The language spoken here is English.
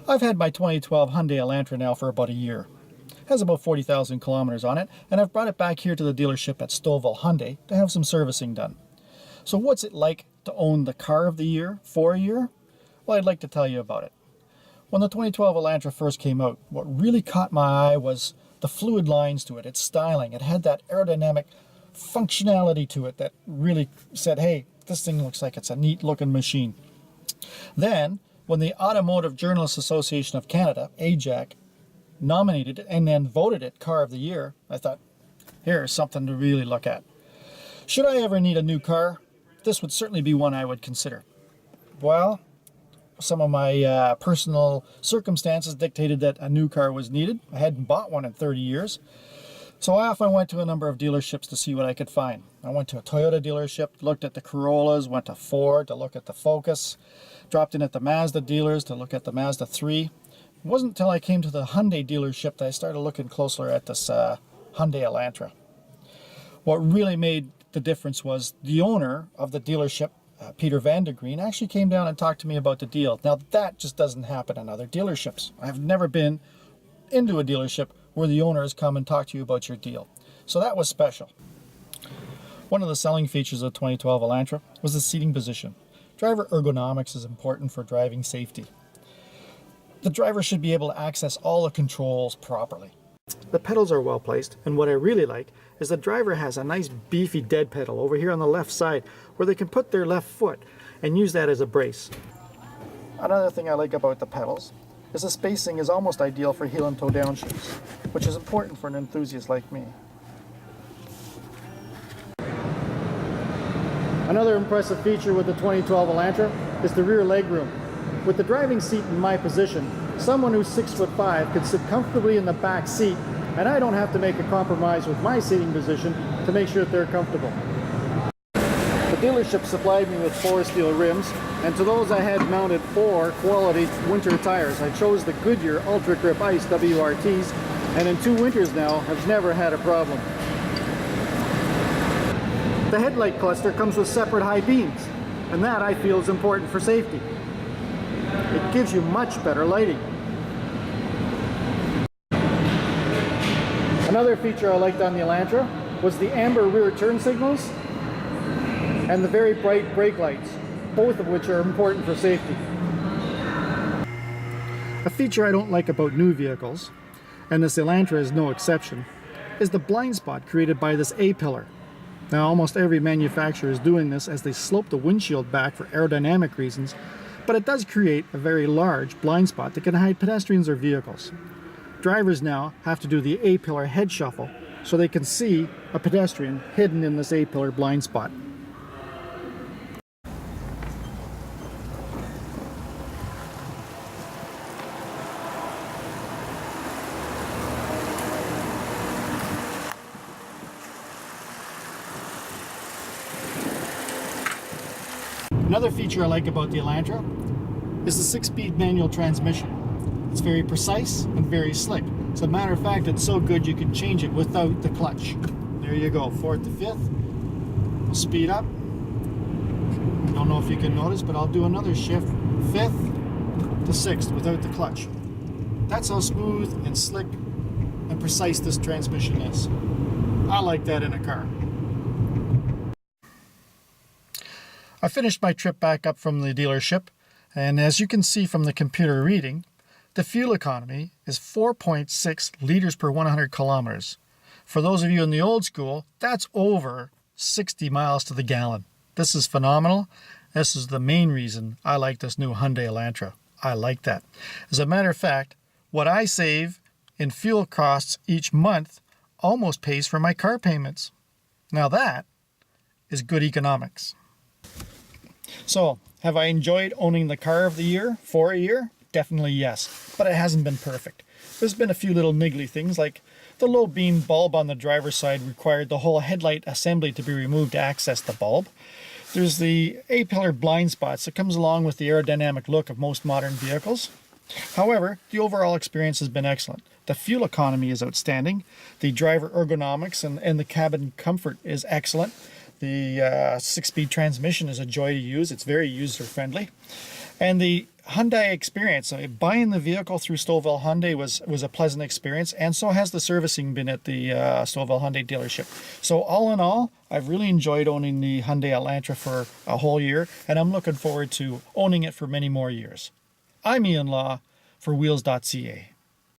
I've had my 2012 Hyundai Elantra now for about a year. It has about 40,000 kilometers on it, and I've brought it back here to the dealership at Stouffville Hyundai to have some servicing done. So what's it like to own the car of the year for a year? Well, I'd like to tell you about it. When the 2012 Elantra first came out, what really caught my eye was the fluid lines to it, its styling. It had that aerodynamic functionality to it that really said, hey, this thing looks like it's a neat looking machine. Then, when the Automotive Journalists Association of Canada, AJAC, nominated it and then voted it Car of the Year, I thought, here's something to really look at. Should I ever need a new car, this would certainly be one I would consider. Well, some of my personal circumstances dictated that a new car was needed. I hadn't bought one in 30 years. So I often went to a number of dealerships to see what I could find. I went to a Toyota dealership, looked at the Corollas, went to Ford to look at the Focus, dropped in at the Mazda dealers to look at the Mazda 3. It wasn't until I came to the Hyundai dealership that I started looking closer at this Hyundai Elantra. What really made the difference was the owner of the dealership, Peter Van de Green, actually came down and talked to me about the deal. Now that just doesn't happen in other dealerships. I've never been into a dealership where the owners come and talk to you about your deal. So that was special. One of the selling features of the 2012 Elantra was the seating position. Driver ergonomics is important for driving safety. The driver should be able to access all the controls properly. The pedals are well placed, and what I really like is the driver has a nice beefy dead pedal over here on the left side where they can put their left foot and use that as a brace. Another thing I like about the pedals is the spacing is almost ideal for heel and toe downshifts, which is important for an enthusiast like me. Another impressive feature with the 2012 Elantra is the rear legroom. With the driving seat in my position, someone who's 6'5" could sit comfortably in the back seat, and I don't have to make a compromise with my seating position to make sure that they're comfortable. The dealership supplied me with forest steel rims, and to those I had mounted 4 quality winter tires. I chose the Goodyear Ultra Grip Ice WRTs, and in 2 winters now have never had a problem. The headlight cluster comes with separate high beams, and that I feel is important for safety. It gives you much better lighting. Another feature I liked on the Elantra was the amber rear turn signals and the very bright brake lights, both of which are important for safety. A feature I don't like about new vehicles, and this Elantra is no exception, is the blind spot created by this A-pillar. Now almost every manufacturer is doing this as they slope the windshield back for aerodynamic reasons, but it does create a very large blind spot that can hide pedestrians or vehicles. Drivers now have to do the A-pillar head shuffle so they can see a pedestrian hidden in this A-pillar blind spot. Another feature I like about the Elantra is the 6-speed manual transmission. It's very precise and very slick. As a matter of fact, it's so good you can change it without the clutch. There you go, 4th to 5th. We'll speed up. I don't know if you can notice, but I'll do another shift, 5th to 6th without the clutch. That's how smooth and slick and precise this transmission is. I like that in a car. I finished my trip back up from the dealership, and as you can see from the computer reading, the fuel economy is 4.6 liters per 100 kilometers. For those of you in the old school, that's over 60 miles to the gallon. This is phenomenal. This is the main reason I like this new Hyundai Elantra. I like that. As a matter of fact, what I save in fuel costs each month almost pays for my car payments. Now that is good economics. So, have I enjoyed owning the car of the year for a year? Definitely yes, but it hasn't been perfect. There's been a few little niggly things, like the low beam bulb on the driver's side required the whole headlight assembly to be removed to access the bulb. There's the A-pillar blind spots that comes along with the aerodynamic look of most modern vehicles. However, the overall experience has been excellent. The fuel economy is outstanding. The driver ergonomics and the cabin comfort is excellent. The 6-speed transmission is a joy to use. It's very user-friendly. And the Hyundai experience. Buying the vehicle through Stouffville Hyundai was a pleasant experience, and so has the servicing been at the Stouffville Hyundai dealership. So all in all, I've really enjoyed owning the Hyundai Elantra for a whole year, and I'm looking forward to owning it for many more years. I'm Ian Law for wheels.ca.